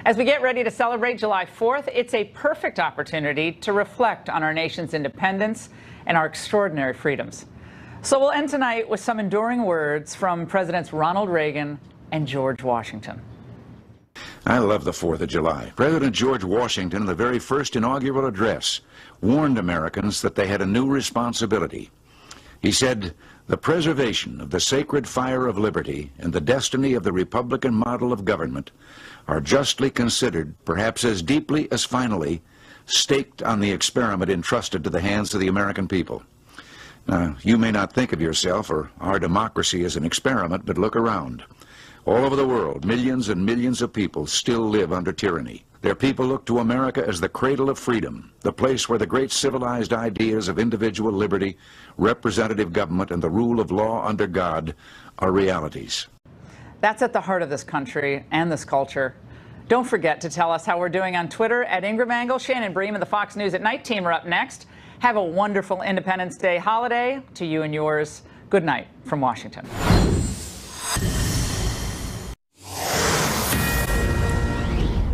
As we get ready to celebrate July 4th, it's a perfect opportunity to reflect on our nation's independence and our extraordinary freedoms. So we'll end tonight with some enduring words from Presidents Ronald Reagan and George Washington. I love the 4th of July. President George Washington, in the very first inaugural address, warned Americans that they had a new responsibility. He said, "The preservation of the sacred fire of liberty and the destiny of the Republican model of government are justly considered, perhaps as deeply as finally, staked on the experiment entrusted to the hands of the American people." Now, you may not think of yourself or our democracy as an experiment, but look around. All over the world, millions and millions of people still live under tyranny. Their people look to America as the cradle of freedom, the place where the great civilized ideas of individual liberty, representative government, and the rule of law under God are realities. That's at the heart of this country and this culture. Don't forget to tell us how we're doing on Twitter at Ingram Angle. Shannon Bream and the Fox News at Night team are up next. Have a wonderful Independence Day holiday to you and yours. Good night from Washington.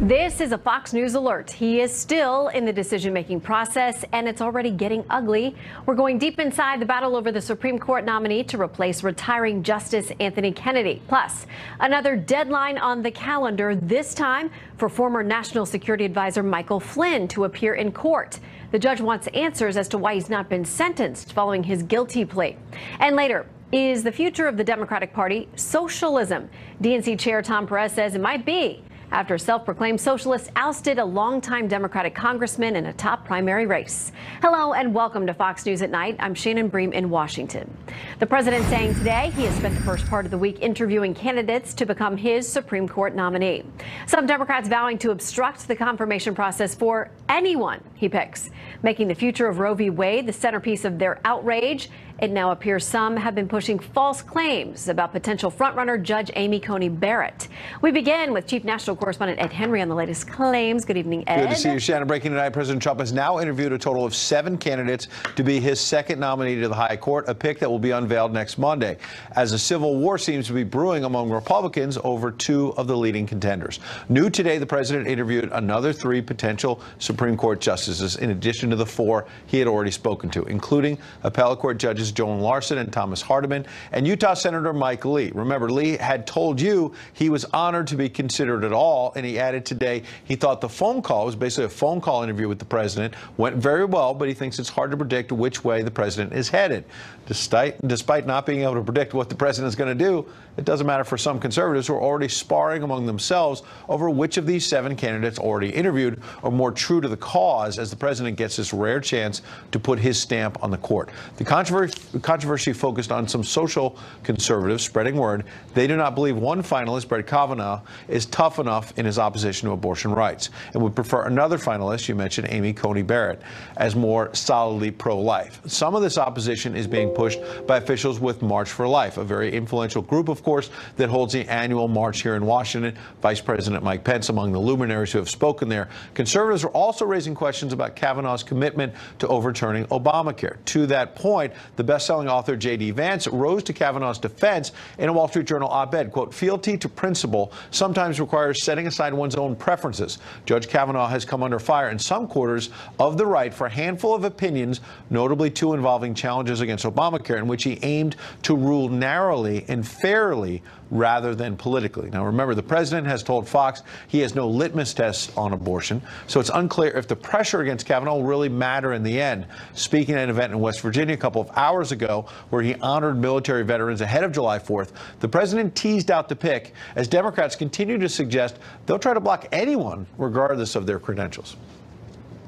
This is a Fox News alert. He is still in the decision-making process, and it's already getting ugly. We're going deep inside the battle over the Supreme Court nominee to replace retiring Justice Anthony Kennedy. Plus, another deadline on the calendar, this time for former National Security Advisor Michael Flynn to appear in court. The judge wants answers as to why he's not been sentenced following his guilty plea. And later, is the future of the Democratic Party socialism? DNC Chair Tom Perez says it might be, after self-proclaimed socialists ousted a longtime Democratic congressman in a top primary race. Hello and welcome to Fox News at Night. I'm Shannon Bream in Washington. The president saying today he has spent the first part of the week interviewing candidates to become his Supreme Court nominee. Some Democrats vowing to obstruct the confirmation process for anyone he picks, making the future of Roe v. Wade the centerpiece of their outrage. It now appears some have been pushing false claims about potential frontrunner Judge Amy Coney Barrett. We begin with Chief National Correspondent Ed Henry on the latest claims. Good evening, Ed. Good to see you, Shannon. Breaking tonight, President Trump has now interviewed a total of 7 candidates to be his second nominee to the High Court, a pick that will be unveiled next Monday, as a civil war seems to be brewing among Republicans over 2 of the leading contenders. New today, the president interviewed another 3 potential Supreme Court justices, in addition to the 4 he had already spoken to, including appellate court judges Joan Larson and Thomas Hardiman, and Utah Senator Mike Lee. Remember, Lee had told you he was honored to be considered at all, and he added today he thought the phone call was basically a phone call interview with the president, went very well, but he thinks it's hard to predict which way the president is headed. Despite not being able to predict what the president is going to do, it doesn't matter for some conservatives who are already sparring among themselves over which of these 7 candidates already interviewed are more true to the cause, as the president gets this rare chance to put his stamp on the court. The controversy focused on some social conservatives spreading word they do not believe one finalist, Brett Kavanaugh, is tough enough in his opposition to abortion rights, and would prefer another finalist, you mentioned Amy Coney Barrett, as more solidly pro-life. Some of this opposition is being pushed by officials with March for Life, a very influential group, of course, that holds the annual march here in Washington. Vice President Mike Pence among the luminaries who have spoken there. Conservatives are also raising questions about Kavanaugh's commitment to overturning Obamacare. To that point, the best-selling author J.D. Vance rose to Kavanaugh's defense in a Wall Street Journal op-ed, quote, "Fealty to principle sometimes requires setting aside one's own preferences. Judge Kavanaugh has come under fire in some quarters of the right for a handful of opinions, notably 2 involving challenges against Obamacare, in which he aimed to rule narrowly and fairly rather than politically." Now, remember, the president has told Fox he has no litmus tests on abortion, so it's unclear if the pressure against Kavanaugh will really matter in the end. Speaking at an event in West Virginia a couple of hours ago where he honored military veterans ahead of July 4th, the president teased out the pick as Democrats continue to suggest they'll try to block anyone regardless of their credentials.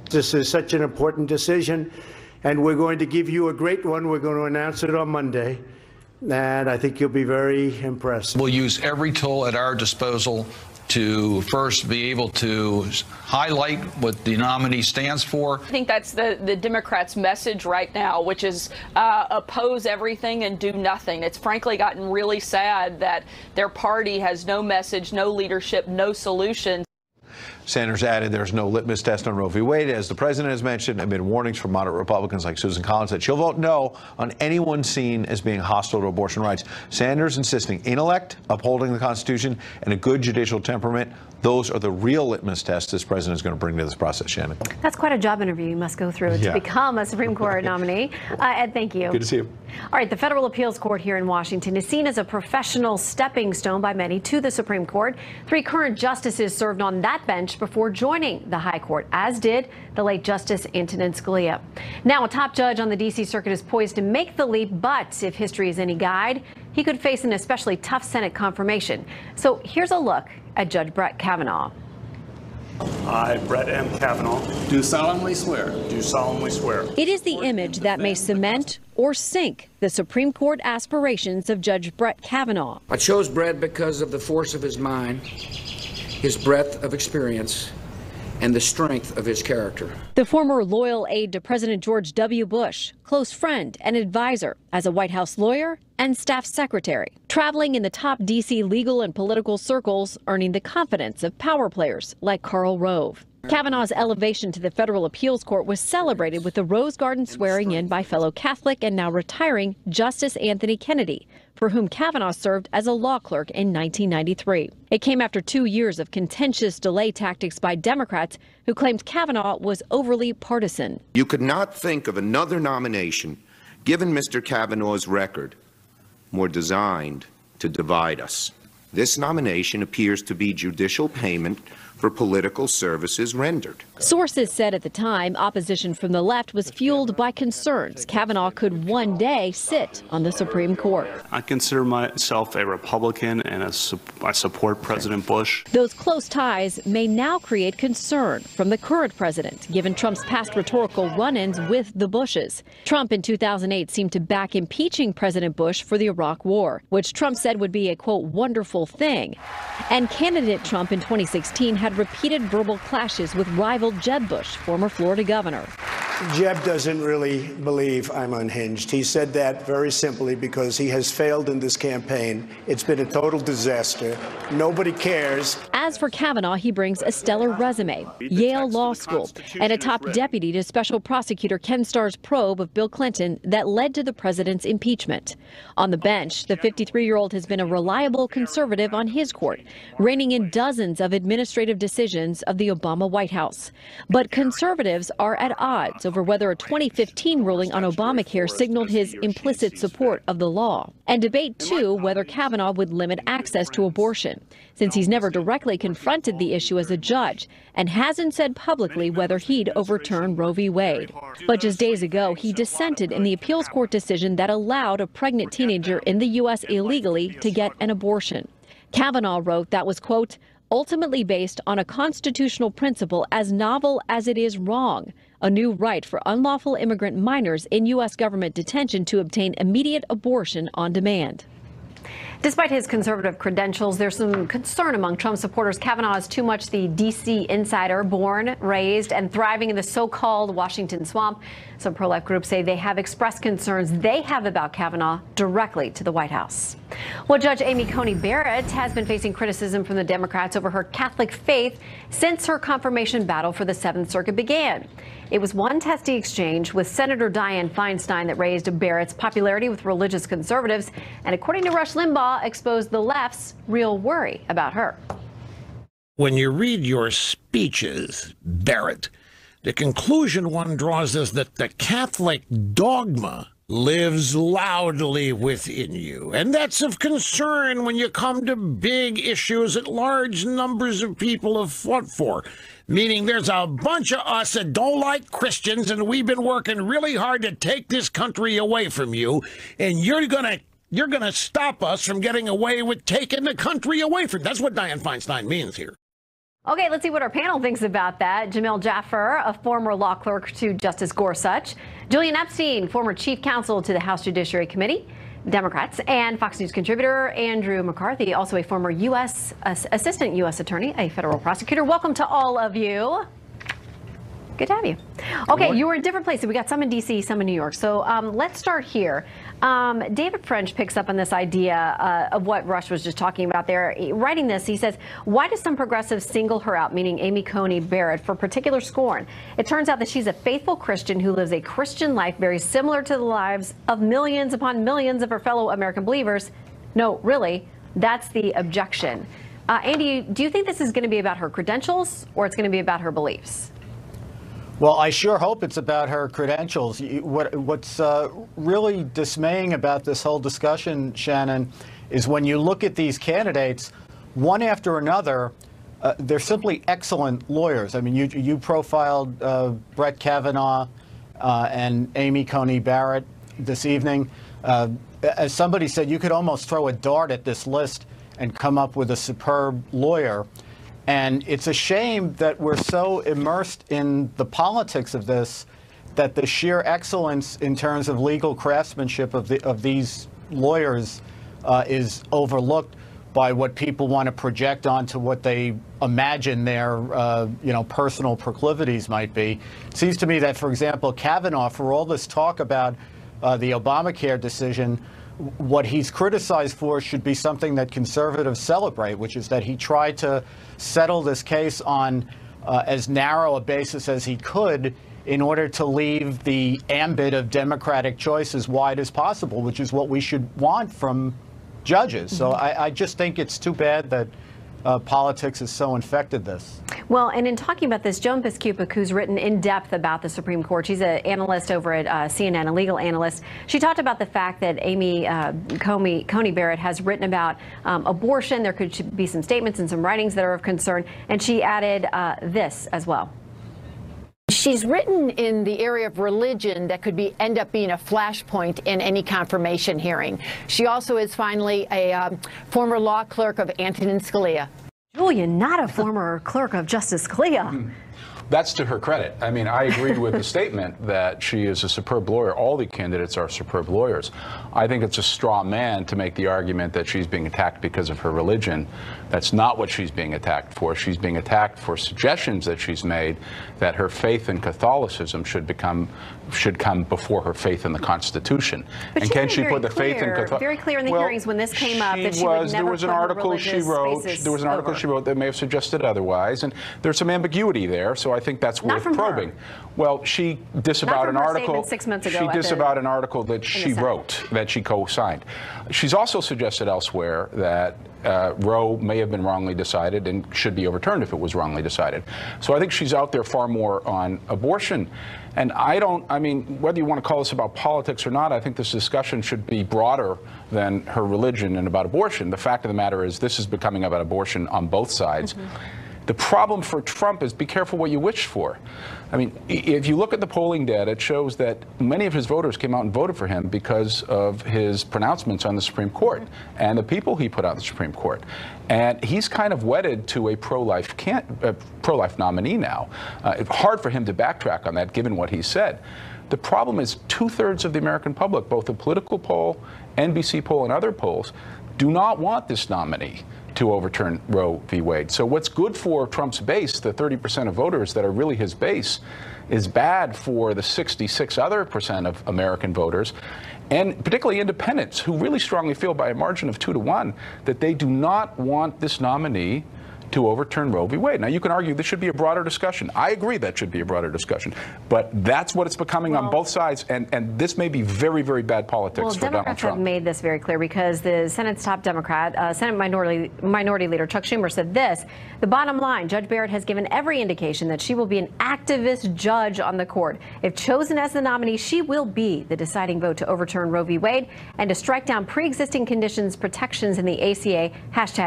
This is such an important decision, and we're going to give you a great one. We're going to announce it on Monday, and I think you'll be very impressed. We'll use every tool at our disposal to first be able to highlight what the nominee stands for. I think that's the Democrats' message right now, which is oppose everything and do nothing. It's frankly gotten really sad that their party has no message, no leadership, no solutions. Sanders added there's no litmus test on Roe v. Wade, as the president has mentioned, amid warnings from moderate Republicans like Susan Collins that she'll vote no on anyone seen as being hostile to abortion rights. Sanders insisting intellect, upholding the Constitution, and a good judicial temperament. Those are the real litmus tests this president is going to bring to this process, Shannon. That's quite a job interview you must go through to become a Supreme Court nominee. Ed, thank you. Good to see you. All right, the Federal Appeals Court here in Washington is seen as a professional stepping stone by many to the Supreme Court. 3 current justices served on that bench before joining the High Court, as did the late Justice Antonin Scalia. Now, a top judge on the D.C. Circuit is poised to make the leap, but if history is any guide, he could face an especially tough Senate confirmation. So here's a look at Judge Brett Kavanaugh. I, Brett M. Kavanaugh, do solemnly swear. Do solemnly swear. It is the image that may cement or sink the Supreme Court aspirations of Judge Brett Kavanaugh. I chose Brett because of the force of his mind, his breadth of experience, and the strength of his character. The former loyal aide to President George W. Bush, close friend and advisor as a White House lawyer and staff secretary, traveling in the top D.C. legal and political circles, earning the confidence of power players like Karl Rove. Kavanaugh's elevation to the Federal Appeals Court was celebrated with the Rose Garden swearing in by fellow Catholic and now retiring Justice Anthony Kennedy, for whom Kavanaugh served as a law clerk in 1993. It came after 2 years of contentious delay tactics by Democrats who claimed Kavanaugh was overly partisan. You could not think of another nomination, given Mr. Kavanaugh's record, more designed to divide us. This nomination appears to be judicial payment for political services rendered. Sources said at the time opposition from the left was fueled by concerns Kavanaugh could one day sit on the Supreme Court. I consider myself a Republican and I support President Bush. Those close ties may now create concern from the current president, given Trump's past rhetorical run-ins with the Bushes. Trump in 2008 seemed to back impeaching President Bush for the Iraq War, which Trump said would be a, quote, wonderful thing. And candidate Trump in 2016 had repeated verbal clashes with rival Jeb Bush, former Florida governor. Jeb doesn't really believe I'm unhinged. He said that very simply because he has failed in this campaign. It's been a total disaster. Nobody cares. As for Kavanaugh, he brings a stellar resume, Yale Law School, and a top deputy to Special Prosecutor Ken Starr's probe of Bill Clinton that led to the president's impeachment. On the bench, the 53-year-old has been a reliable conservative on his court, reining in dozens of administrative decisions of the Obama White House. But conservatives are at odds over whether a 2015 ruling on Obamacare signaled his implicit support of the law. And debate, too, whether Kavanaugh would limit access to abortion, since he's never directly confronted the issue as a judge and hasn't said publicly whether he'd overturn Roe v. Wade. But just days ago, he dissented in the appeals court decision that allowed a pregnant teenager in the U.S. illegally to get an abortion. Kavanaugh wrote that was, quote, ultimately based on a constitutional principle as novel as it is wrong, a new right for unlawful immigrant minors in U.S. government detention to obtain immediate abortion on demand. Despite his conservative credentials, there's some concern among Trump supporters. Kavanaugh is too much the D.C. insider, born, raised, and thriving in the so-called Washington swamp. Some pro-life groups say they have expressed concerns they have about Kavanaugh directly to the White House. Well, Judge Amy Coney Barrett has been facing criticism from the Democrats over her Catholic faith since her confirmation battle for the 7th Circuit began. It was one testy exchange with Senator Dianne Feinstein that raised Barrett's popularity with religious conservatives, and according to Rush Limbaugh, exposed the left's real worry about her. When you read your speeches, Barrett, the conclusion one draws is that the Catholic dogma lives loudly within you. And that's of concern when you come to big issues that large numbers of people have fought for. Meaning there's a bunch of us that don't like Christians, and we've been working really hard to take this country away from you, and you're gonna stop us from getting away with taking the country away from. That's what Dianne Feinstein means here. Okay, let's see what our panel thinks about that. Jamil Jaffer, a former law clerk to Justice Gorsuch. Julian Epstein, former chief counsel to the House Judiciary Committee, Democrats. And Fox News contributor Andrew McCarthy, also a former assistant U.S. attorney, a federal prosecutor. Welcome to all of you. Good to have you. Okay, you were in different places. We got some in D.C., some in New York. So let's start here. David French picks up on this idea of what Rush was just talking about there. Writing this, he says, why do some progressives single her out, meaning Amy Coney Barrett, for particular scorn? It turns out that she's a faithful Christian who lives a Christian life very similar to the lives of millions upon millions of her fellow American believers. No, really, that's the objection. Andy, do you think this is going to be about her credentials or it's going to be about her beliefs? Well, I sure hope it's about her credentials. What's really dismaying about this whole discussion, Shannon, is when you look at these candidates, one after another, they're simply excellent lawyers. I mean, you profiled Brett Kavanaugh and Amy Coney Barrett this evening. As somebody said, you could almost throw a dart at this list and come up with a superb lawyer. And it's a shame that we're so immersed in the politics of this that the sheer excellence in terms of legal craftsmanship of these lawyers is overlooked by what people want to project onto what they imagine their personal proclivities might be. It seems to me that, for example, Kavanaugh, for all this talk about the Obamacare decision, what he's criticized for should be something that conservatives celebrate, which is that he tried to settle this case on as narrow a basis as he could in order to leave the ambit of democratic choice as wide as possible, which is what we should want from judges. So I just think it's too bad that politics has so infected this. Well, and in talking about this, Joan Biskupik, who's written in depth about the Supreme Court, she's an analyst over at CNN, a legal analyst. She talked about the fact that Amy Coney Barrett has written about abortion. There could be some statements and some writings that are of concern. And she added this as well. She's written in the area of religion that could end up being a flashpoint in any confirmation hearing. She also is finally a former law clerk of Antonin Scalia. Julian, not a former clerk of Justice Scalia. That's to her credit. I mean, I agreed with the statement that she is a superb lawyer. All the candidates are superb lawyers. I think it's a straw man to make the argument that she's being attacked because of her religion. That's not what she's being attacked for. She's being attacked for suggestions that she's made that her faith in Catholicism should come before her faith in the Constitution. But and can she put the faith in Catholicism? Very clear in the hearings when this came up that she would never there was an article she wrote. There was an article she wrote that may have suggested otherwise, and there's some ambiguity there. So I think that's worth probing. Well, she disavowed an article 6 months ago. She disavowed an article that she wrote, that she co-signed. She's also suggested elsewhere that Roe may have been wrongly decided and should be overturned if it was wrongly decided. So I think she's out there far more on abortion. And I mean, whether you want to call this about politics or not, I think this discussion should be broader than her religion and about abortion. The fact of the matter is this is becoming about abortion on both sides. The problem for Trump is be careful what you wish for. I mean, if you look at the polling data, it shows that many of his voters came out and voted for him because of his pronouncements on the Supreme Court and the people he put on the Supreme Court. And he's kind of wedded to a pro-life nominee now. It's hard for him to backtrack on that given what he said. The problem is 2/3 of the American public, both the political poll, NBC poll, and other polls, do not want this nominee to overturn Roe v. Wade. So what's good for Trump's base, the 30% of voters that are really his base, is bad for the 66% other of American voters, and particularly independents who really strongly feel by a margin of 2 to 1 that they do not want this nominee to overturn Roe v. Wade. Now, you can argue this should be a broader discussion. I agree that should be a broader discussion. But that's what it's becoming on both sides. And this may be very, very bad politics for Donald Trump. Well, Democrats have made this very clear because the Senate's top Democrat, Senate Minority Leader Chuck Schumer, said this: the bottom line, Judge Barrett has given every indication that she will be an activist judge on the court. If chosen as the nominee, she will be the deciding vote to overturn Roe v. Wade and to strike down pre-existing conditions protections in the ACA.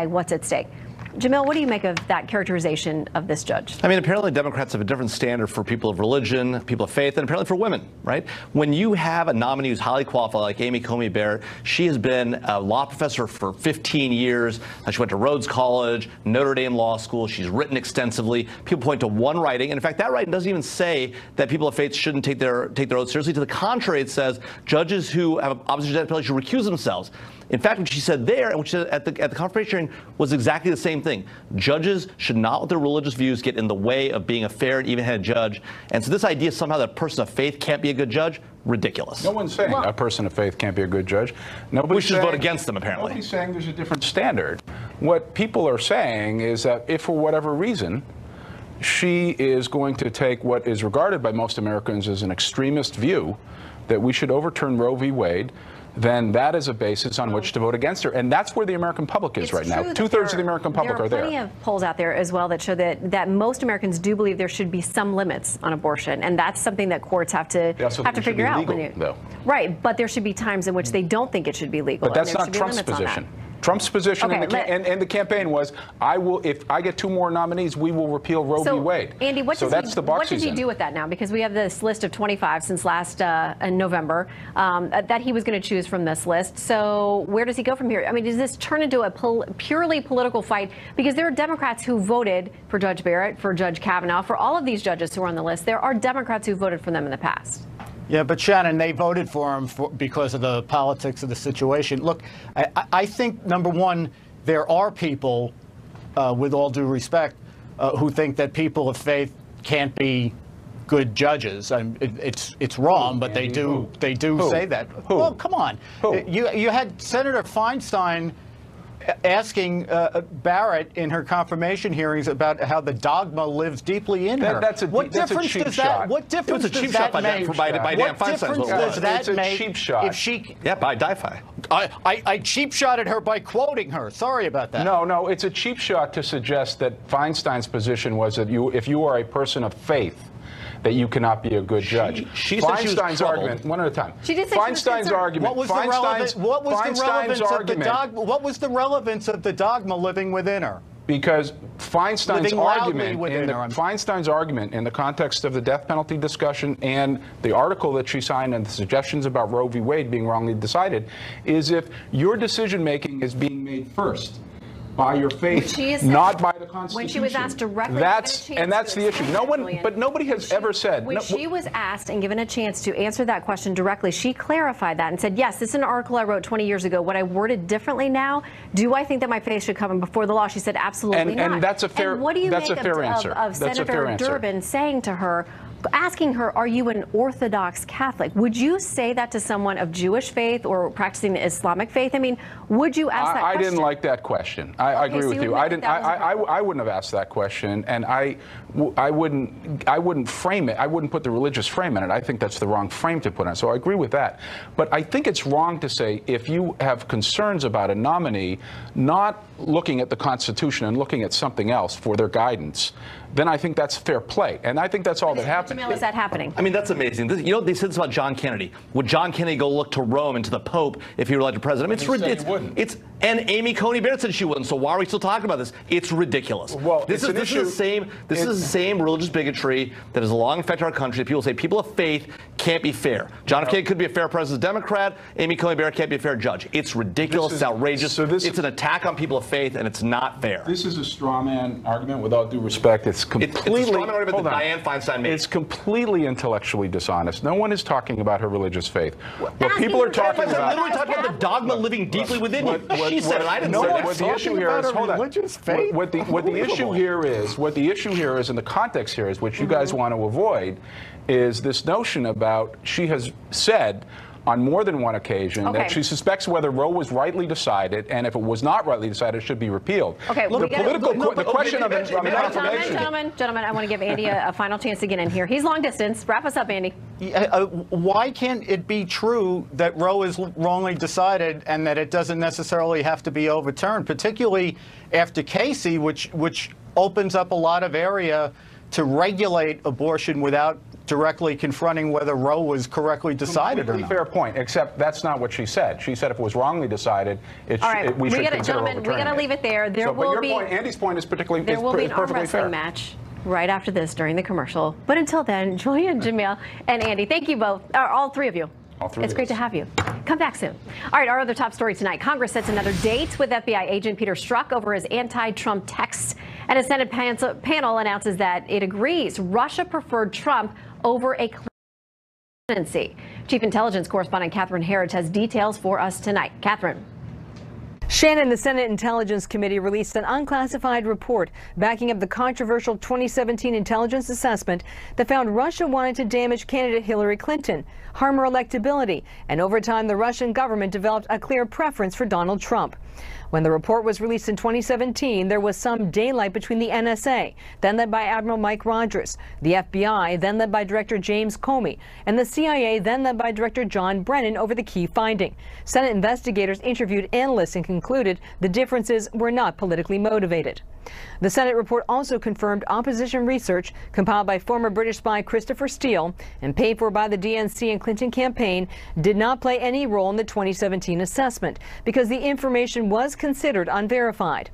#What's at stake. Jamil, what do you make of that characterization of this judge? I mean, apparently Democrats have a different standard for people of religion, people of faith, and apparently for women, right? When you have a nominee who's highly qualified, like Amy Coney Barrett, she has been a law professor for 15 years. She went to Rhodes College, Notre Dame Law School. She's written extensively. People point to one writing. And in fact, that writing doesn't even say that people of faith shouldn't take their oath seriously. To the contrary, it says judges who have opposition to death penalty should recuse themselves. In fact, what she said there and what she said at the confirmation hearing was exactly the same same thing. Judges should not let their religious views get in the way of being a fair and even-handed judge. And so this idea somehow that a person of faith can't be a good judge, ridiculous. No one's saying a person of faith can't be a good judge. We should vote against them, apparently. Nobody's saying there's a different standard. What people are saying is that if for whatever reason she is going to take what is regarded by most Americans as an extremist view, that we should overturn Roe v. Wade, then that is a basis on which to vote against her. And that's where the American public is right now. Two-thirds of the American public are there. There are plenty of polls out there as well that show that most Americans do believe there should be some limits on abortion. And that's something that courts have to figure out. Right, but there should be times in which they don't think it should be legal. But that's not Trump's position. Trump's position in the campaign was, if I get 2 more nominees, we will repeal Roe v. Wade. Andy, what does he do with that now? Because we have this list of 25 since last November that he was going to choose from this list. So where does he go from here? I mean, does this turn into a purely political fight? Because there are Democrats who voted for Judge Barrett, for Judge Kavanaugh, for all of these judges who are on the list. There are Democrats who voted for them in the past. Yeah, but Shannon, they voted for him because of the politics of the situation. Look, I think, number one, there are people, with all due respect, who think that people of faith can't be good judges. It's wrong, but they do say that. Well, come on. You had Senator Feinstein asking Barrett in her confirmation hearings about how the dogma lives deeply in her. What difference does that make? What difference does that make if she? Yeah, by DiFi. I cheap shotted her by quoting her. Sorry about that. No, it's a cheap shot to suggest that Feinstein's position was that if you are a person of faith, that you cannot be a good judge. Feinstein's argument, one at a time. She did say Feinstein's argument. What was the relevance of the dogma living within her? Because Feinstein's argument in the context of the death penalty discussion and the article that she signed and the suggestions about Roe v. Wade being wrongly decided is if your decision making is being made first by your faith, not by the Constitution. When she was asked directly, that's the issue. Nobody has ever said. When she was asked and given a chance to answer that question directly, she clarified that and said, "Yes, this is an article I wrote 20 years ago. What I worded differently now. Do I think that my faith should come before the law?" She said, "Absolutely not." And that's a fair. And what do you make of Senator Durbin saying to her, asking her, "Are you an Orthodox Catholic?" Would you say that to someone of Jewish faith or practicing the Islamic faith? I mean, would you ask that question? I didn't like that question. I agree with you. I wouldn't have asked that question, and I wouldn't frame it. I wouldn't put the religious frame in it. I think that's the wrong frame to put on. So I agree with that. But I think it's wrong to say if you have concerns about a nominee not looking at the Constitution and looking at something else for their guidance, then I think that's fair play. And I think that's all that happened. Jamil, is that happening? I mean, that's amazing. They said this about John Kennedy. Would John Kennedy go look to Rome and to the Pope if he were elected president? I mean, and Amy Coney Barrett said she wouldn't. So why are we still talking about this? It's ridiculous. Well, this is the same religious bigotry that has long affected our country. People say people of faith can't be fair. John F. Kennedy could be a fair president Democrat. Amy Coney Barrett can't be a fair judge. It's ridiculous. It's outrageous. It's an attack on people of faith, and it's not fair. This is a straw man argument with all due respect. It's completely. It's a straw man argument that Dianne Feinstein made. It's completely intellectually dishonest. No one is talking about her religious faith. What people are talking about. Literally talking about the dogma living deeply within you. She said it. I didn't say that. What the issue here is, hold on. What the issue here is, and the context here is, which you guys want to avoid, is this notion about she has said on more than one occasion that she suspects whether Roe was rightly decided, and if it was not rightly decided, it should be repealed. Okay, the question of confirmation. Gentlemen, I want to give Andy a final chance to get in here. He's long distance. Wrap us up, Andy. Why can't it be true that Roe is wrongly decided and that it doesn't necessarily have to be overturned, particularly after Casey, which opens up a lot of area to regulate abortion without directly confronting whether Roe was correctly decided or not? Fair point, except that's not what she said. She said if it was wrongly decided, we should consider overturning it. We got to leave it there. Andy's point is particularly fair. There will be an arm wrestling match right after this during the commercial. But until then, Julia, Jamil, and Andy, thank you both, all three of you. It's great to have you. Come back soon. All right, our other top story tonight. Congress sets another date with FBI agent Peter Strzok over his anti-Trump texts. And a Senate panel announces that it agrees Russia preferred Trump over a presidency. Chief Intelligence Correspondent Catherine Herridge has details for us tonight. Catherine. Shannon, the Senate Intelligence Committee released an unclassified report backing up the controversial 2017 intelligence assessment that found Russia wanted to damage candidate Hillary Clinton, harm her electability, and over time the Russian government developed a clear preference for Donald Trump. When the report was released in 2017, there was some daylight between the NSA, then led by Admiral Mike Rogers, the FBI, then led by Director James Comey, and the CIA, then led by Director John Brennan, over the key finding. Senate investigators interviewed analysts and concluded the differences were not politically motivated. The Senate report also confirmed opposition research compiled by former British spy Christopher Steele and paid for by the DNC and Clinton campaign did not play any role in the 2017 assessment because the information was considered unverified.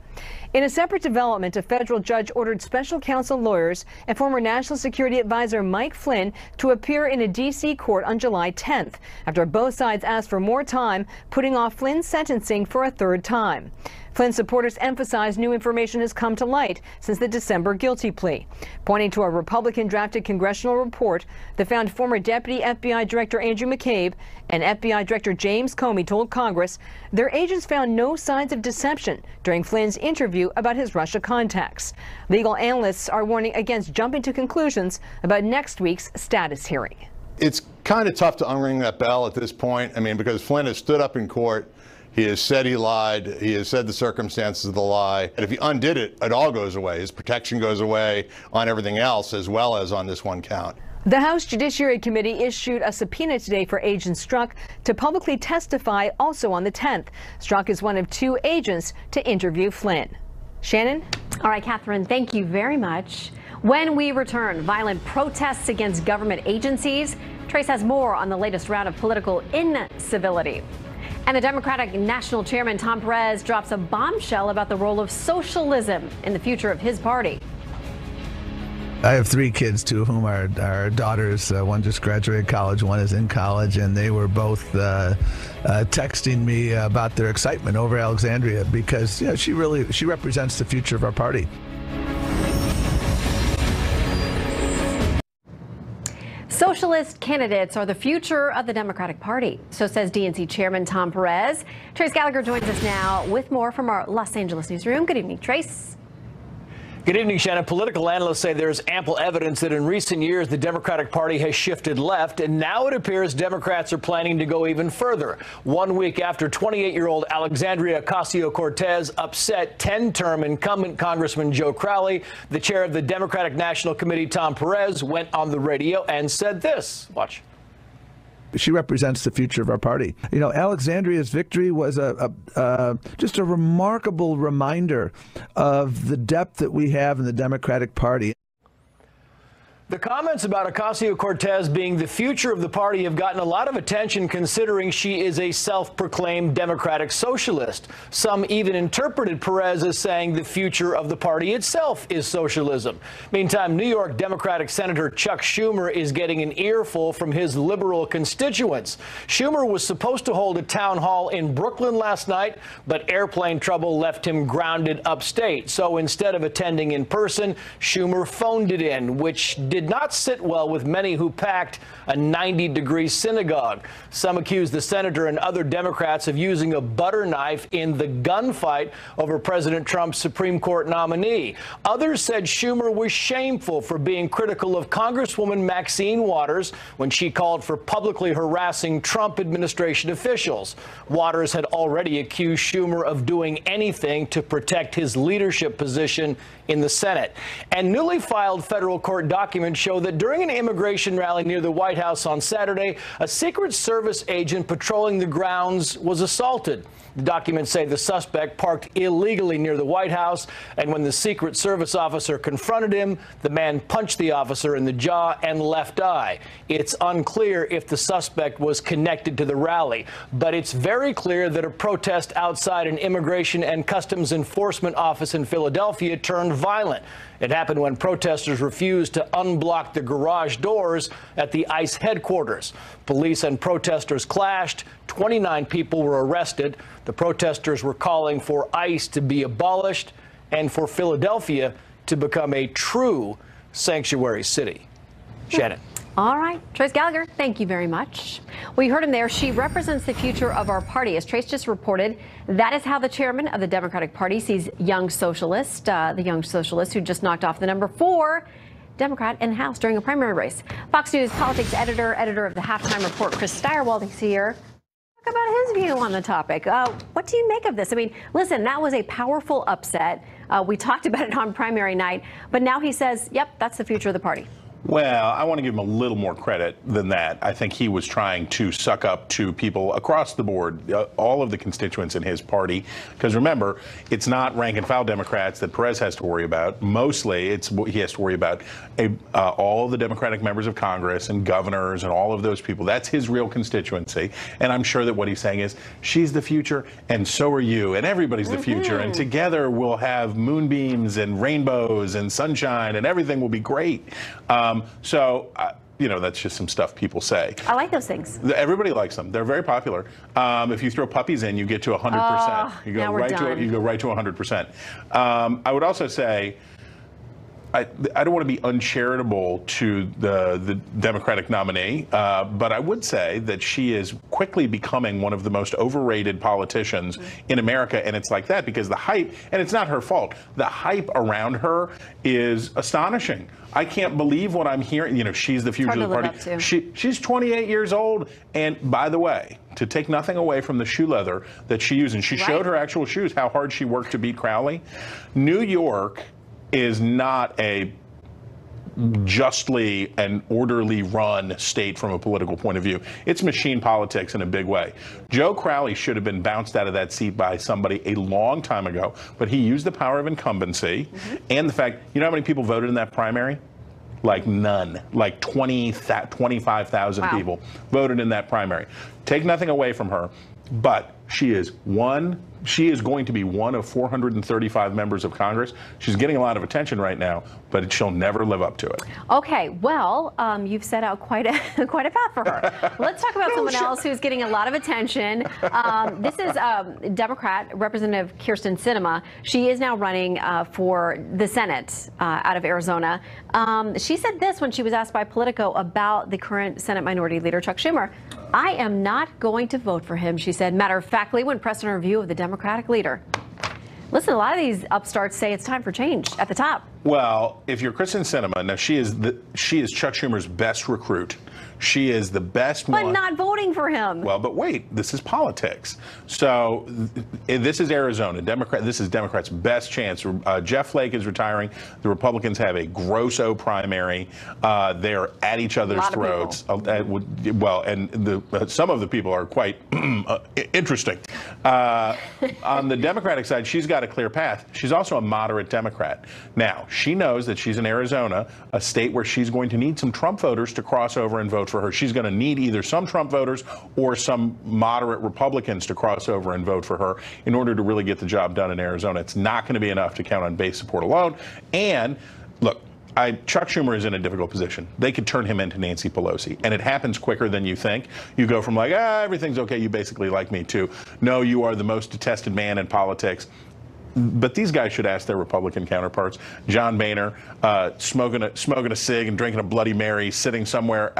In a separate development, a federal judge ordered special counsel lawyers and former National Security Advisor Mike Flynn to appear in a D.C. court on July 10th, after both sides asked for more time, putting off Flynn's sentencing for a third time. Flynn supporters emphasized new information has come to light since the December guilty plea, pointing to a Republican-drafted congressional report that found former Deputy FBI Director Andrew McCabe and FBI Director James Comey told Congress their agents found no signs of deception during Flynn's interview about his Russia contacts. Legal analysts are warning against jumping to conclusions about next week's status hearing. It's kind of tough to unring that bell at this point. I mean, because Flynn has stood up in court. He has said he lied. He has said the circumstances of the lie. And if he undid it, it all goes away. His protection goes away on everything else, as well as on this one count. The House Judiciary Committee issued a subpoena today for Agent Strzok to publicly testify also on the 10th. Strzok is one of 2 agents to interview Flynn. Shannon? All right, Catherine, thank you very much. When we return, violent protests against government agencies. Trace has more on the latest round of political incivility. And the Democratic National Chairman Tom Perez drops a bombshell about the role of socialism in the future of his party. I have 3 kids, 2 of whom are daughters. One just graduated college, one is in college, and they were both texting me about their excitement over Alexandria because she represents the future of our party. Socialist candidates are the future of the Democratic Party. So says DNC Chairman Tom Perez. Trace Gallagher joins us now with more from our Los Angeles newsroom. Good evening, Trace. Good evening, Shannon. Political analysts say there's ample evidence that in recent years the Democratic Party has shifted left, and now it appears Democrats are planning to go even further. 1 week after 28-year-old Alexandria Ocasio-Cortez upset 10-term incumbent Congressman Joe Crowley, the chair of the Democratic National Committee, Tom Perez, went on the radio and said this. Watch. She represents the future of our party. Alexandria's victory was just a remarkable reminder of the depth that we have in the Democratic Party. The comments about Ocasio-Cortez being the future of the party have gotten a lot of attention considering she is a self-proclaimed democratic socialist. Some even interpreted Perez as saying the future of the party itself is socialism. Meantime, New York Democratic Senator Chuck Schumer is getting an earful from his liberal constituents. Schumer was supposed to hold a town hall in Brooklyn last night, but airplane trouble left him grounded upstate. So instead of attending in person, Schumer phoned it in, which did not sit well with many who packed a 90-degree synagogue. Some accused the senator and other Democrats of using a butter knife in the gunfight over President Trump's Supreme Court nominee. Others said Schumer was shameful for being critical of Congresswoman Maxine Waters when she called for publicly harassing Trump administration officials. Waters had already accused Schumer of doing anything to protect his leadership position in the Senate. And newly filed federal court documents show that during an immigration rally near the White House on Saturday, a Secret Service agent patrolling the grounds was assaulted. The documents say the suspect parked illegally near the White House, and when the Secret Service officer confronted him, the man punched the officer in the jaw and left eye. It's unclear if the suspect was connected to the rally, but it's very clear that a protest outside an Immigration and Customs Enforcement office in Philadelphia turned violent. It happened when protesters refused to unblock the garage doors at the ICE headquarters. Police and protesters clashed. 29 people were arrested. The protesters were calling for ICE to be abolished and for Philadelphia to become a true sanctuary city. Shannon. All right, Trace Gallagher, thank you very much. We heard him there. She represents the future of our party. As Trace just reported, that is how the chairman of the Democratic Party sees Young Socialist, the Young Socialist who just knocked off the number 4 Democrat in the House during a primary race. Fox News politics editor of the Halftime Report, Chris Steyerwald is here. Talk about his view on the topic. What do you make of this? I mean, listen, that was a powerful upset. We talked about it on primary night, but now he says, yep, that's the future of the party. Well, I want to give him a little more credit than that. I think he was trying to suck up to people across the board, all of the constituents in his party. Because remember, it's not rank and file Democrats that Perez has to worry about. Mostly, he has to worry about all of the Democratic members of Congress and governors and all of those people. That's his real constituency. And I'm sure that what he's saying is, she's the future, and so are you, and everybody's the future. And together we'll have moonbeams and rainbows and sunshine, and everything will be great. You know, that's just some stuff people say. I like those things. Everybody likes them. They're very popular. If you throw puppies in, you get to 100%. You go right to 100%. I would also say, I don't want to be uncharitable to the Democratic nominee, but I would say that she is quickly becoming one of the most overrated politicians in America, and it's like that because the hype, and it's not her fault, the hype around her is astonishing. I can't believe what I'm hearing. You know, she's the future of the party. She's 28 years old, and by the way, to take nothing away from the shoe leather that she used, and she showed her actual shoes, how hard she worked to beat Crowley. New York is not a justly and orderly run state from a political point of view. It's machine politics in a big way. Joe Crowley should have been bounced out of that seat by somebody a long time ago, but he used the power of incumbency and the fact, you know how many people voted in that primary? Like none. Like 25,000 people voted in that primary. Take nothing away from her, but she is going to be one of 435 members of Congress. She's getting a lot of attention right now, but she'll never live up to it. Okay, well, you've set out quite a path for her. Let's talk about someone else who's getting a lot of attention. This is Democrat Representative Kyrsten Sinema. She is now running for the Senate out of Arizona. She said this when she was asked by Politico about the current Senate Minority Leader Chuck Schumer. I am not going to vote for him, she said, matter-of-factly, when pressed on her view of the Democratic leader. Listen, a lot of these upstarts say it's time for change at the top. Well, if you're Kyrsten Sinema, now she is Chuck Schumer's best recruit. She is the best one. But not voting for him. Well, but wait, this is politics. So this is Arizona. This is Democrats' best chance. Jeff Flake is retiring. The Republicans have a grosso primary. They are at each other's throats. Well, and some of the people are quite interesting. On the Democratic side, she's got a clear path. She's also a moderate Democrat. Now, she knows that she's in Arizona, a state where she's going to need some Trump voters to cross over and vote for her. She's going to need either some Trump voters or some moderate Republicans to cross over and vote for her in order to really get the job done in Arizona. It's not going to be enough to count on base support alone. And look, Chuck Schumer is in a difficult position. They could turn him into Nancy Pelosi, and it happens quicker than you think. You go from like, everything's okay, you basically like me too. No, you are the most detested man in politics. But these guys should ask their Republican counterparts. John Boehner, smoking a cig and drinking a Bloody Mary, sitting somewhere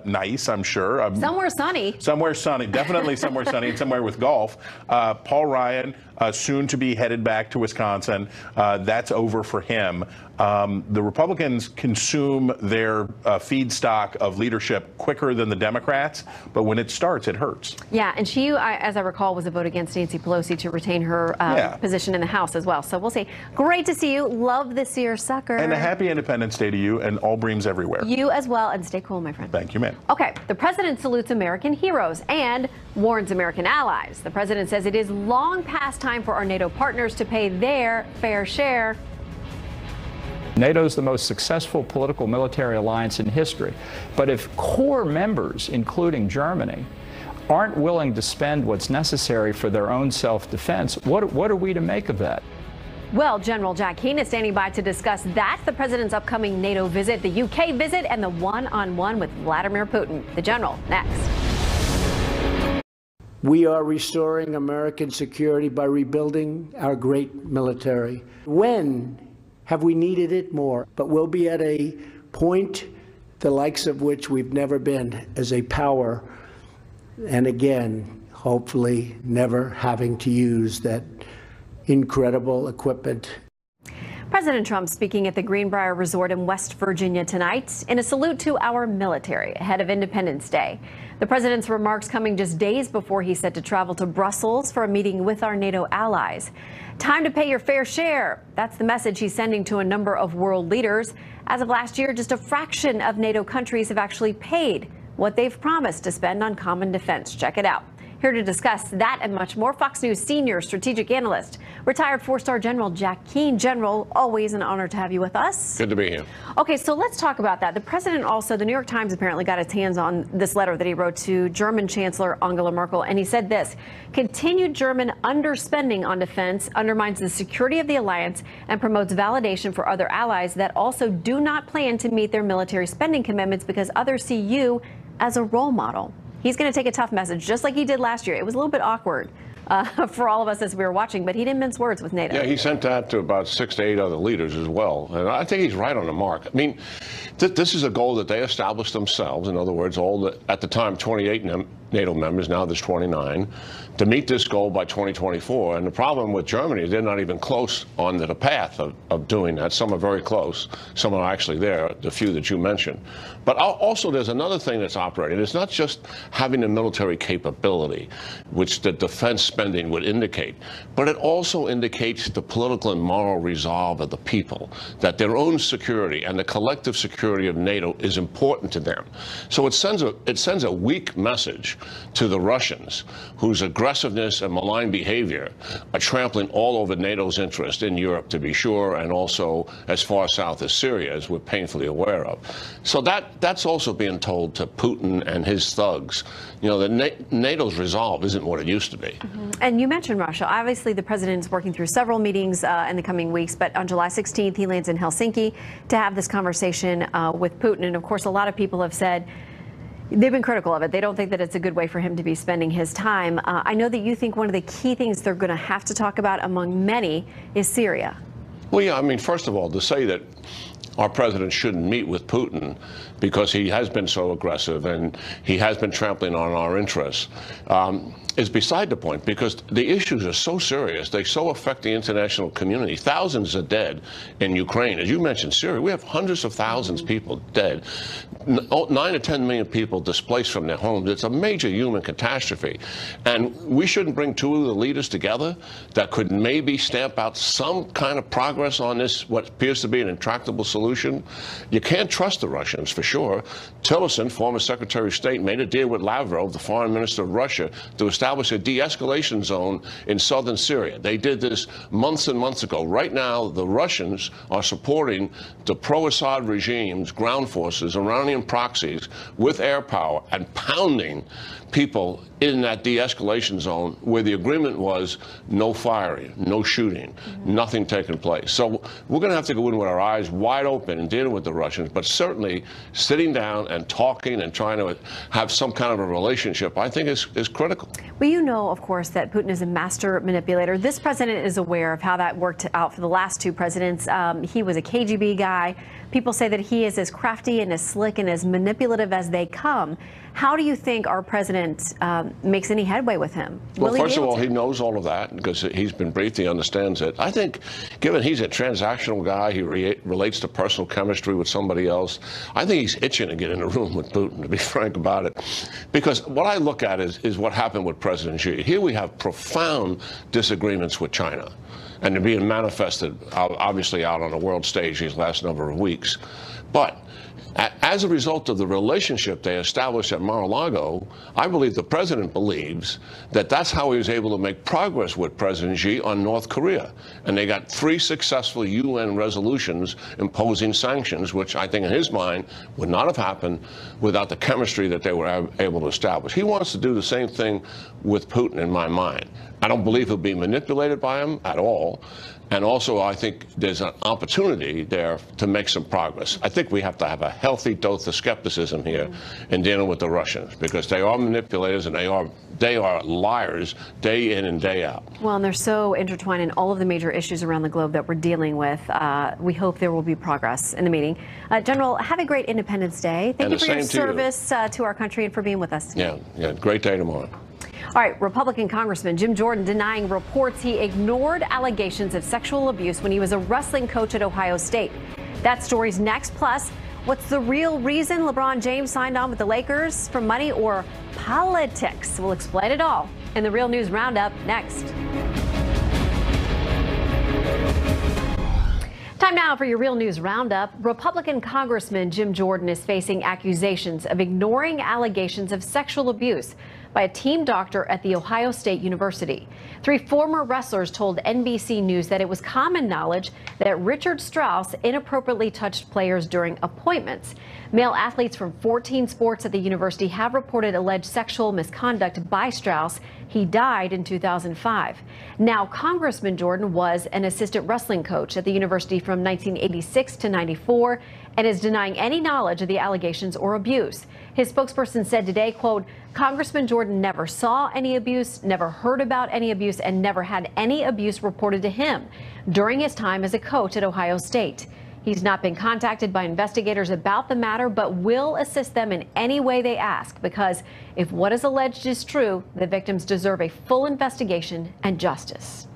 nice, I'm sure. Somewhere sunny. Somewhere sunny, definitely somewhere sunny, and somewhere with golf. Paul Ryan, soon to be headed back to Wisconsin. That's over for him. The Republicans consume their feedstock of leadership quicker than the Democrats, but when it starts, it hurts. Yeah, and she, as I recall, was a vote against Nancy Pelosi to retain her position in the House as well. So we'll see. Great to see you. Love the seersucker. And a happy Independence Day to you and all Breams everywhere. You as well, and stay cool, my friend. Thank you, ma'am. Okay, the president salutes American heroes and warns American allies. The president says it is long past time for our NATO partners to pay their fair share. NATO is the most successful political military alliance in history. But if core members, including Germany, aren't willing to spend what's necessary for their own self-defense, what are we to make of that? Well, General Jack Keane is standing by to discuss that, the president's upcoming NATO visit, the UK visit, and the one-on-one with Vladimir Putin. The general, next. We are restoring American security by rebuilding our great military. When have we needed it more? But we'll be at a point the likes of which we've never been as a power, and again, hopefully never having to use that incredible equipment. President Trump speaking at the Greenbrier Resort in West Virginia tonight in a salute to our military ahead of Independence Day. The president's remarks coming just days before he's set to travel to Brussels for a meeting with our NATO allies. Time to pay your fair share. That's the message he's sending to a number of world leaders. As of last year, just a fraction of NATO countries have actually paid what they've promised to spend on common defense. Check it out. Here to discuss that and much more, Fox News senior strategic analyst, retired four-star General Jack Keane. General, always an honor to have you with us. Good to be here. Okay, so let's talk about that. The president also, the New York Times apparently got its hands on this letter that he wrote to German Chancellor Angela Merkel, and he said this: continued German underspending on defense undermines the security of the alliance and promotes validation for other allies that also do not plan to meet their military spending commitments because others see you as a role model. He's going to take a tough message, just like he did last year. It was a little bit awkward for all of us as we were watching, but he didn't mince words with NATO. Yeah, he sent that to about 6 to 8 other leaders as well. And I think he's right on the mark. I mean, this is a goal that they established themselves. In other words, all the, at the time, 28 NATO members, now there's 29, to meet this goal by 2024. And the problem with Germany is they're not even close on the path of doing that. Some are very close. Some are actually there, the few that you mentioned. But also there's another thing that's operating. It's not just having the military capability, which the defense spending would indicate, but it also indicates the political and moral resolve of the people, that their own security and the collective security of NATO is important to them. So it sends a weak message to the Russians, whose aggressiveness and malign behavior are trampling all over NATO's interest in Europe, to be sure, and also as far south as Syria, as we're painfully aware of. So that's also being told to Putin and his thugs. You know, NATO's resolve isn't what it used to be. And you mentioned Russia. Obviously, the president is working through several meetings in the coming weeks, but on July 16th, he lands in Helsinki to have this conversation with Putin. And of course, a lot of people have said they've been critical of it. They don't think that it's a good way for him to be spending his time. I know that you think one of the key things they're going to have to talk about among many is Syria. Well, yeah, I mean, first of all, to say that our president shouldn't meet with Putin because he has been so aggressive and he has been trampling on our interests is beside the point, because the issues are so serious. They so affect the international community. Thousands are dead in Ukraine. As you mentioned, Syria, we have hundreds of thousands of people dead. 9 to 10 million people displaced from their homes. It's a major human catastrophe. And we shouldn't bring two of the leaders together that could maybe stamp out some kind of progress on this, what appears to be an intractable solution. You can't trust the Russians, for sure. Tillerson, former Secretary of State, made a deal with Lavrov, the foreign minister of Russia, to establish a de-escalation zone in southern Syria. They did this months and months ago. Right now, the Russians are supporting the pro-Assad regime's ground forces, Iranian proxies, with air power and pounding people in that de-escalation zone where the agreement was no firing, no shooting, nothing taking place. So we're going to have to go in with our eyes wide open and dealing with the Russians, but certainly sitting down and talking and trying to have some kind of a relationship, I think is critical. Well, you know, of course, that Putin is a master manipulator. This president is aware of how that worked out for the last two presidents. He was a KGB guy. People say that he is as crafty and as slick and as manipulative as they come. How do you think our president makes any headway with him? Well, first of all, he knows all of that because he's been briefed. He understands it. I think, given he's a transactional guy, he relates to personal chemistry with somebody else. I think he's itching to get in a room with Putin, to be frank about it. Because what I look at is what happened with President Xi. Here we have profound disagreements with China. And they're being manifested, obviously, out on the world stage these last number of weeks. But as a result of the relationship they established at Mar-a-Lago, I believe the president believes that that's how he was able to make progress with President Xi on North Korea. And they got 3 successful UN resolutions imposing sanctions, which I think in his mind would not have happened without the chemistry that they were able to establish. He wants to do the same thing with Putin, in my mind. I don't believe he'll be manipulated by him at all. And also, I think there's an opportunity there to make some progress. I think we have to have a healthy dose of skepticism here in dealing with the Russians, because they are manipulators and they are liars day in and day out. Well, and they're so intertwined in all of the major issues around the globe that we're dealing with. We hope there will be progress in the meeting. General, have a great Independence Day. Thank you for your service to our country and for being with us today. Yeah, great day tomorrow. All right, Republican Congressman Jim Jordan denying reports he ignored allegations of sexual abuse when he was a wrestling coach at Ohio State. That story's next. Plus, what's the real reason LeBron James signed on with the Lakers? For money or politics? We'll explain it all in the Real News Roundup next. Time now for your Real News Roundup. Republican Congressman Jim Jordan is facing accusations of ignoring allegations of sexual abuse by a team doctor at The Ohio State University. 3 former wrestlers told NBC News that it was common knowledge that Richard Strauss inappropriately touched players during appointments. Male athletes from 14 sports at the university have reported alleged sexual misconduct by Strauss. He died in 2005. Now, Congressman Jordan was an assistant wrestling coach at the university from 1986 to 94 and is denying any knowledge of the allegations or abuse. His spokesperson said today, quote, Congressman Jordan never saw any abuse, never heard about any abuse, and never had any abuse reported to him during his time as a coach at Ohio State. He's not been contacted by investigators about the matter, but will assist them in any way they ask, because if what is alleged is true, the victims deserve a full investigation and justice.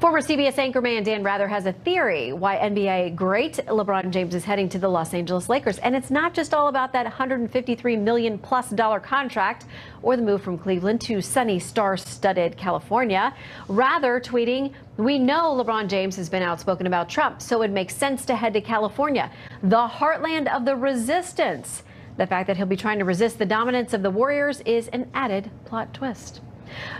Former CBS anchorman Dan Rather has a theory why NBA great LeBron James is heading to the Los Angeles Lakers. And it's not just all about that $153 million+ contract or the move from Cleveland to sunny, star-studded California. Rather tweeting, we know LeBron James has been outspoken about Trump, so it makes sense to head to California, the heartland of the resistance. The fact that he'll be trying to resist the dominance of the Warriors is an added plot twist.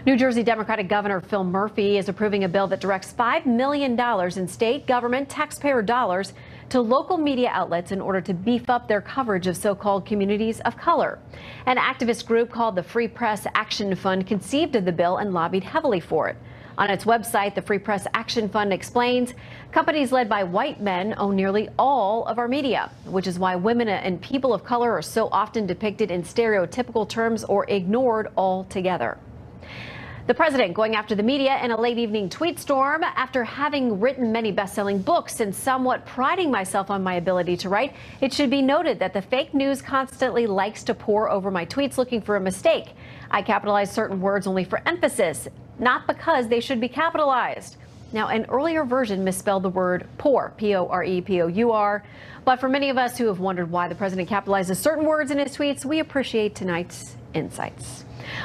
New Jersey Democratic Governor Phil Murphy is approving a bill that directs $5 million in state government taxpayer dollars to local media outlets in order to beef up their coverage of so-called communities of color. An activist group called the Free Press Action Fund conceived of the bill and lobbied heavily for it. On its website, the Free Press Action Fund explains companies led by white men own nearly all of our media, which is why women and people of color are so often depicted in stereotypical terms or ignored altogether. The president going after the media in a late evening tweet storm. After having written many best-selling books and somewhat priding myself on my ability to write, it should be noted that the fake news constantly likes to pour over my tweets looking for a mistake. I capitalize certain words only for emphasis, not because they should be capitalized. Now, an earlier version misspelled the word poor, P-O-R-E-P-O-U-R. But for many of us who have wondered why the president capitalizes certain words in his tweets, we appreciate tonight's insights.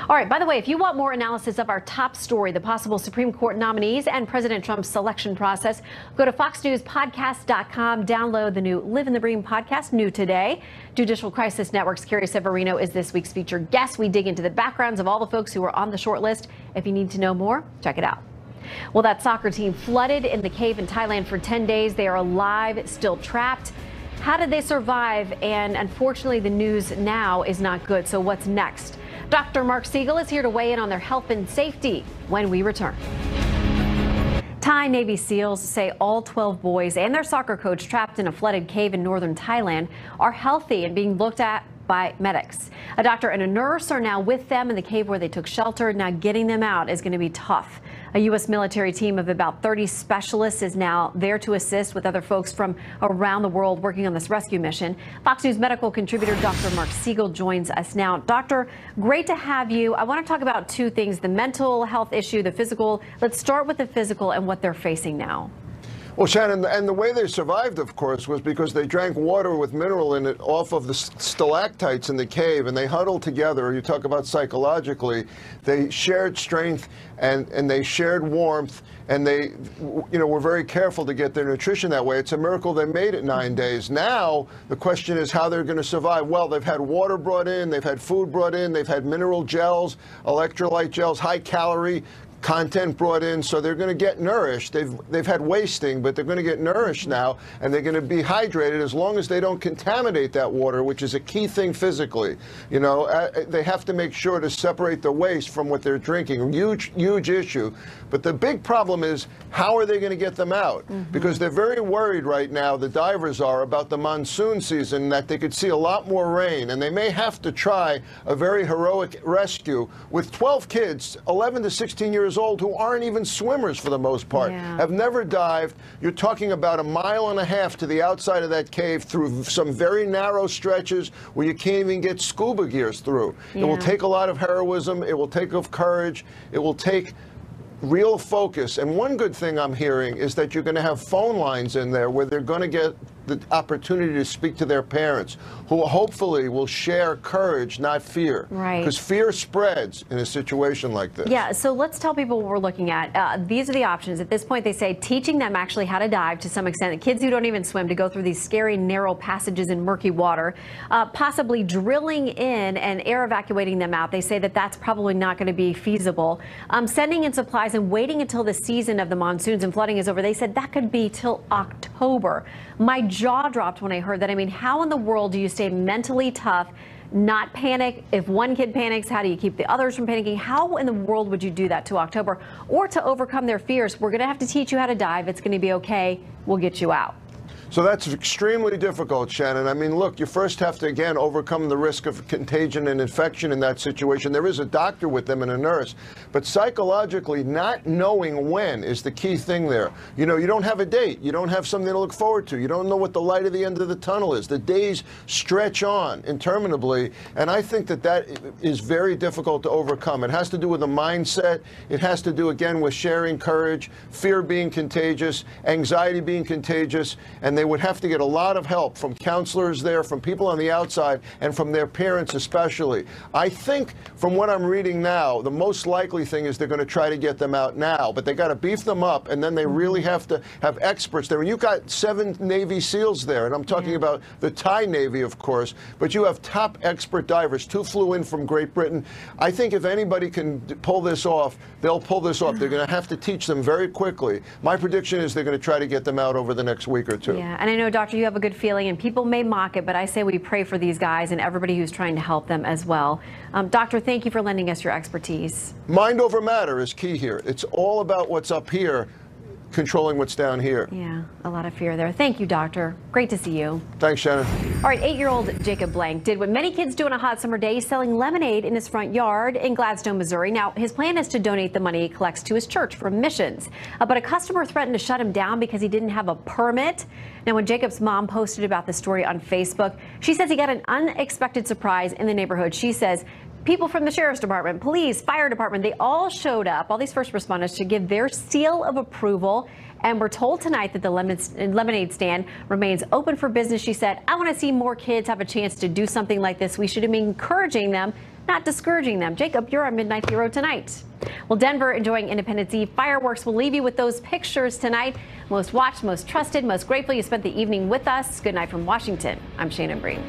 All right, by the way, if you want more analysis of our top story, the possible Supreme Court nominees and President Trump's selection process, go to foxnewspodcast.com. Download the new Live in the Bream podcast, new today. Judicial Crisis Network's Carrie Severino is this week's featured guest. We dig into the backgrounds of all the folks who are on the short list. If you need to know more, check it out. Well, that soccer team flooded in the cave in Thailand for 10 days. They are alive, still trapped. How did they survive? And unfortunately, the news now is not good. So what's next? Dr. Mark Siegel is here to weigh in on their health and safety when we return. Thai Navy SEALs say all 12 boys and their soccer coach trapped in a flooded cave in northern Thailand are healthy and being looked at by medics. A doctor and a nurse are now with them in the cave where they took shelter. Now getting them out is going to be tough. A U.S. military team of about 30 specialists is now there to assist with other folks from around the world working on this rescue mission. Fox News medical contributor Dr. Mark Siegel joins us now. Doctor, great to have you. I want to talk about two things, the mental health issue, the physical. Let's start with the physical and what they're facing now. Well, Shannon, and the way they survived, of course, was because they drank water with mineral in it off of the stalactites in the cave, and they huddled together. You talk about psychologically. They shared strength and they shared warmth, and they, were very careful to get their nutrition that way. It's a miracle they made it 9 days. Now, the question is how they're going to survive. Well, they've had water brought in, they've had food brought in, they've had mineral gels, electrolyte gels, high calorie, content brought in, so they're going to get nourished. They've had wasting, but they're going to get nourished now, and they're going to be hydrated as long as they don't contaminate that water, which is a key thing physically. You know, they have to make sure to separate the waste from what they're drinking. Huge issue. But the big problem is, how are they going to get them out? Because they're very worried right now, the divers are, about the monsoon season, that they could see a lot more rain, and they may have to try a very heroic rescue with 12 kids, 11 to 16 years old, who aren't even swimmers for the most part, have never dived. You're talking about 1.5 miles to the outside of that cave through some very narrow stretches where you can't even get scuba gears through. It will take a lot of heroism, it will take courage, it will take real focus. And one good thing I'm hearing is that you're going to have phone lines in there where they're going to get the opportunity to speak to their parents, who hopefully will share courage, not fear. Right. Because fear spreads in a situation like this. Yeah, so let's tell people what we're looking at. These are the options. At this point, they say teaching them actually how to dive to some extent. The kids who don't even swim, to go through these scary, narrow passages in murky water, possibly drilling in and air evacuating them out. They say that that's probably not going to be feasible. Sending in supplies and waiting until the season of the monsoons and flooding is over. They said that could be till October. My jaw dropped when I heard that. I mean, how in the world do you stay mentally tough, not panic? If one kid panics, how do you keep the others from panicking? How in the world would you do that to October? Or to overcome their fears, we're going to have to teach you how to dive. It's going to be okay. We'll get you out. So that's extremely difficult, Shannon. I mean, look, you first have to, again, overcome the risk of contagion and infection in that situation. There is a doctor with them and a nurse. But psychologically, not knowing when is the key thing there. You know, you don't have a date. You don't have something to look forward to. You don't know what the light at the end of the tunnel is. The days stretch on interminably. And I think that that is very difficult to overcome. It has to do with the mindset. It has to do, again, with sharing courage, fear being contagious, anxiety being contagious, and they would have to get a lot of help from counselors there, from people on the outside, and from their parents especially. I think, from what I'm reading now, the most likely thing is they're going to try to get them out now, but they got to beef them up, and then they really have to have experts there. And you've got 7 Navy SEALs there, and I'm talking about the Thai Navy, of course, but you have top expert divers. 2 flew in from Great Britain. I think if anybody can pull this off, they'll pull this off. They're going to have to teach them very quickly. My prediction is they're going to try to get them out over the next week or 2. Yeah, and I know, Doctor, you have a good feeling, and people may mock it, but I say we pray for these guys and everybody who's trying to help them as well. Doctor, thank you for lending us your expertise. Mind over matter is key here. It's all about what's up here, controlling what's down here. Yeah, a lot of fear there. Thank you, Doctor. Great to see you. Thanks, Shannon. All right, 8-year-old Jacob Blank did what many kids do on a hot summer day, selling lemonade in his front yard in Gladstone, Missouri. Now, his plan is to donate the money he collects to his church for missions. But a customer threatened to shut him down because he didn't have a permit. Now, when Jacob's mom posted about the story on Facebook, she says he got an unexpected surprise in the neighborhood. She says people from the sheriff's department, police, fire department, they all showed up, all these first responders, to give their seal of approval. And we're told tonight that the lemonade stand remains open for business. She said, I want to see more kids have a chance to do something like this. We should be encouraging them, not discouraging them. Jacob, you're our Midnight Hero tonight. Well, Denver enjoying Independence Eve fireworks. We'll leave you with those pictures tonight. Most watched, most trusted, most grateful you spent the evening with us. Good night from Washington. I'm Shannon Bream.